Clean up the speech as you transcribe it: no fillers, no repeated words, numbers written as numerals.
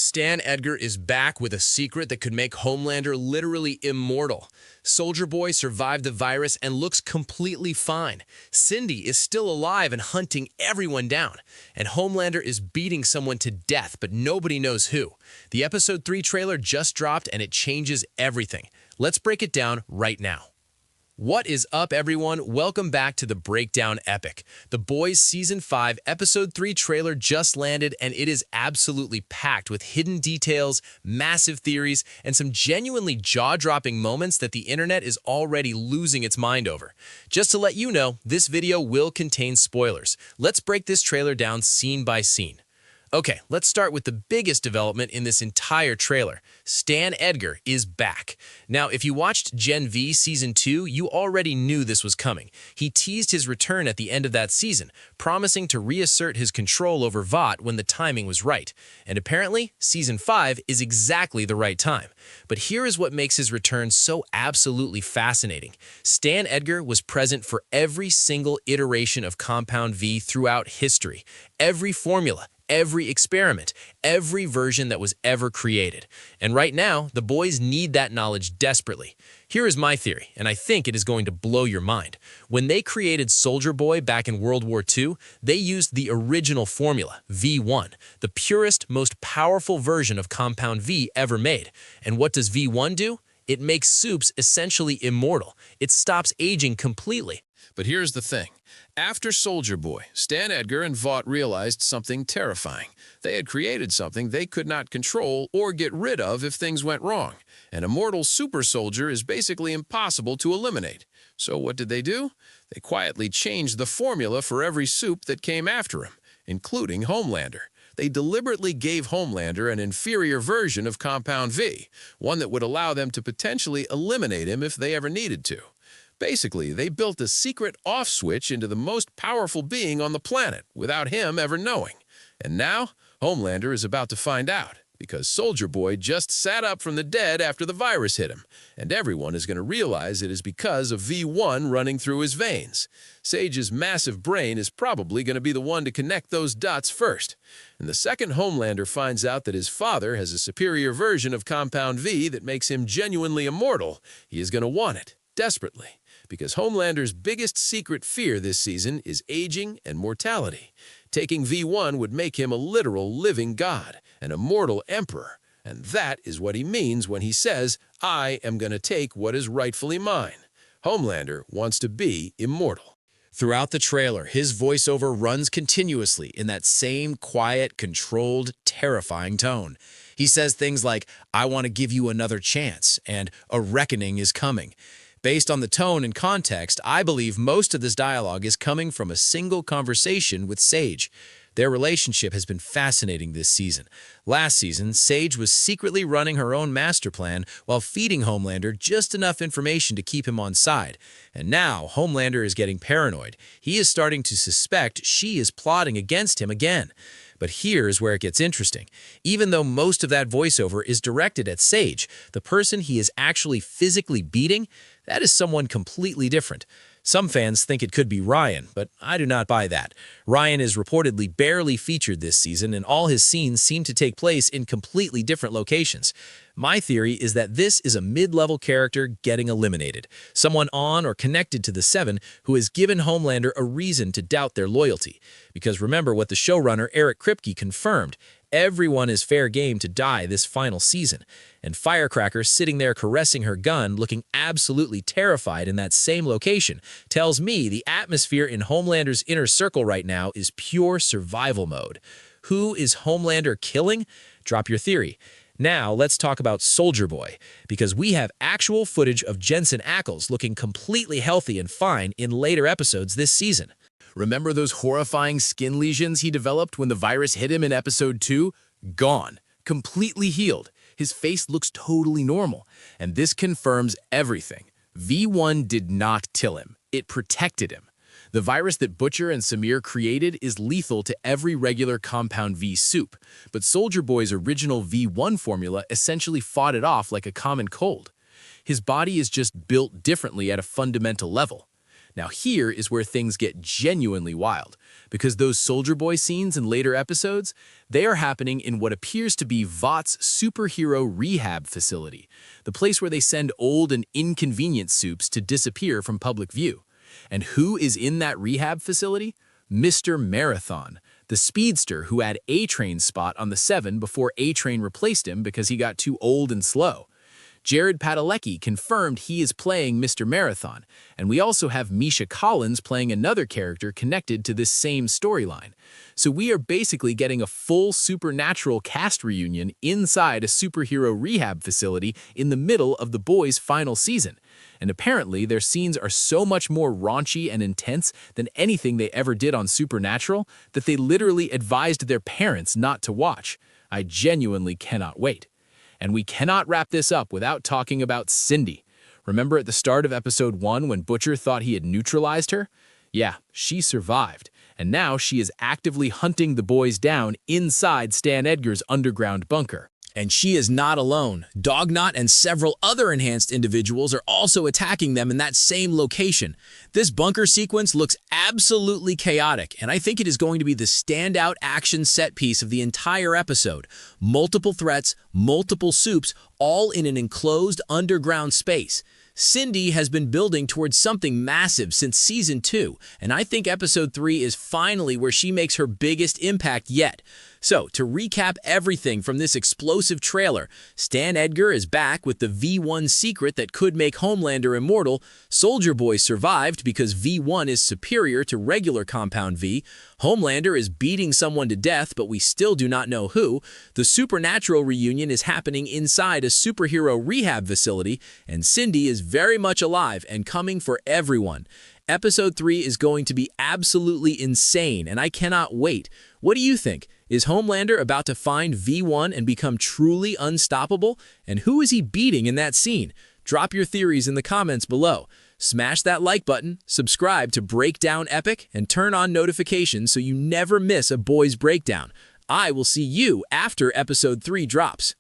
Stan Edgar is back with a secret that could make Homelander literally immortal. Soldier Boy survived the virus and looks completely fine. Cindy is still alive and hunting everyone down. And Homelander is beating someone to death, but nobody knows who. The Episode 3 trailer just dropped and it changes everything. Let's break it down right now. What is up, everyone? Welcome back to the Breakdown Epic. The Boys Season 5 Episode 3 trailer just landed, and it is absolutely packed with hidden details, massive theories, and some genuinely jaw-dropping moments that the internet is already losing its mind over. Just to let you know, this video will contain spoilers. Let's break this trailer down scene by scene. Okay, let's start with the biggest development in this entire trailer. Stan Edgar is back. Now, if you watched Gen V Season 2, you already knew this was coming. He teased his return at the end of that season, promising to reassert his control over Vought when the timing was right. And apparently, Season 5 is exactly the right time. But here is what makes his return so absolutely fascinating. Stan Edgar was present for every single iteration of Compound V throughout history. Every formula, every experiment, every version that was ever created. And right now, the boys need that knowledge desperately. Here is my theory, and I think it is going to blow your mind. When they created Soldier Boy back in World War II, they used the original formula, V1, the purest, most powerful version of Compound V ever made. And what does V1 do? It makes soups essentially immortal. It stops aging completely. But here's the thing. After Soldier Boy, Stan Edgar and Vought realized something terrifying. They had created something they could not control or get rid of if things went wrong. An immortal super soldier is basically impossible to eliminate. So what did they do? They quietly changed the formula for every soup that came after him, including Homelander. They deliberately gave Homelander an inferior version of Compound V, one that would allow them to potentially eliminate him if they ever needed to. Basically, they built a secret off switch into the most powerful being on the planet without him ever knowing. And now, Homelander is about to find out, because Soldier Boy just sat up from the dead after the virus hit him, and everyone is going to realize it is because of V1 running through his veins. Sage's massive brain is probably going to be the one to connect those dots first. And the second Homelander finds out that his father has a superior version of Compound V that makes him genuinely immortal, he is going to want it, desperately. Because Homelander's biggest secret fear this season is aging and mortality. Taking V1 would make him a literal living god, an immortal emperor. And that is what he means when he says, "I am going to take what is rightfully mine." Homelander wants to be immortal. Throughout the trailer, his voiceover runs continuously in that same quiet, controlled, terrifying tone. He says things like, "I want to give you another chance," and "a reckoning is coming." Based on the tone and context, I believe most of this dialogue is coming from a single conversation with Sage. Their relationship has been fascinating this season. Last season, Sage was secretly running her own master plan while feeding Homelander just enough information to keep him on side. And now, Homelander is getting paranoid. He is starting to suspect she is plotting against him again. But here's where it gets interesting. Even though most of that voiceover is directed at Sage, the person he is actually physically beating, that is someone completely different. Some fans think it could be Ryan, but I do not buy that. Ryan is reportedly barely featured this season, and all his scenes seem to take place in completely different locations. My theory is that this is a mid-level character getting eliminated, someone on or connected to the Seven who has given Homelander a reason to doubt their loyalty. Because remember what the showrunner Eric Kripke confirmed, everyone is fair game to die this final season. And Firecracker, sitting there caressing her gun, looking absolutely terrified in that same location, tells me the atmosphere in Homelander's inner circle right now is pure survival mode. Who is Homelander killing? Drop your theory. Now, let's talk about Soldier Boy, because we have actual footage of Jensen Ackles looking completely healthy and fine in later episodes this season. Remember those horrifying skin lesions he developed when the virus hit him in Episode 2? Gone. Completely healed. His face looks totally normal. And this confirms everything. V1 did not kill him. It protected him. The virus that Butcher and Samir created is lethal to every regular Compound V soup, but Soldier Boy's original V1 formula essentially fought it off like a common cold. His body is just built differently at a fundamental level. Now here is where things get genuinely wild, because those Soldier Boy scenes in later episodes, they are happening in what appears to be Vought's superhero rehab facility, the place where they send old and inconvenient supes to disappear from public view. And who is in that rehab facility? Mr. Marathon, the speedster who had A-Train's spot on the 7 before A-Train replaced him because he got too old and slow. Jared Padalecki confirmed he is playing Mr. Marathon, and we also have Misha Collins playing another character connected to this same storyline. So we are basically getting a full Supernatural cast reunion inside a superhero rehab facility in the middle of the boys' final season. And apparently their scenes are so much more raunchy and intense than anything they ever did on Supernatural that they literally advised their parents not to watch. I genuinely cannot wait. And we cannot wrap this up without talking about Cindy. Remember at the start of episode 1 when Butcher thought he had neutralized her? Yeah, she survived, and now she is actively hunting the boys down inside Stan Edgar's underground bunker. And she is not alone. Dognot and several other enhanced individuals are also attacking them in that same location. This bunker sequence looks absolutely chaotic, and I think it is going to be the standout action set piece of the entire episode. Multiple threats, multiple supes, all in an enclosed underground space. Cindy has been building towards something massive since Season 2, and I think Episode 3 is finally where she makes her biggest impact yet. So, to recap everything from this explosive trailer, Stan Edgar is back with the V1 secret that could make Homelander immortal, Soldier Boy survived because V1 is superior to regular Compound V, Homelander is beating someone to death but we still do not know who, the Supernatural reunion is happening inside a superhero rehab facility, and Cindy is very much alive and coming for everyone. Episode 3 is going to be absolutely insane, and I cannot wait. What do you think? Is Homelander about to find V1 and become truly unstoppable? And who is he beating in that scene? Drop your theories in the comments below. Smash that like button, subscribe to Breakdown Epic, and turn on notifications so you never miss a boys breakdown. I will see you after Episode 3 drops.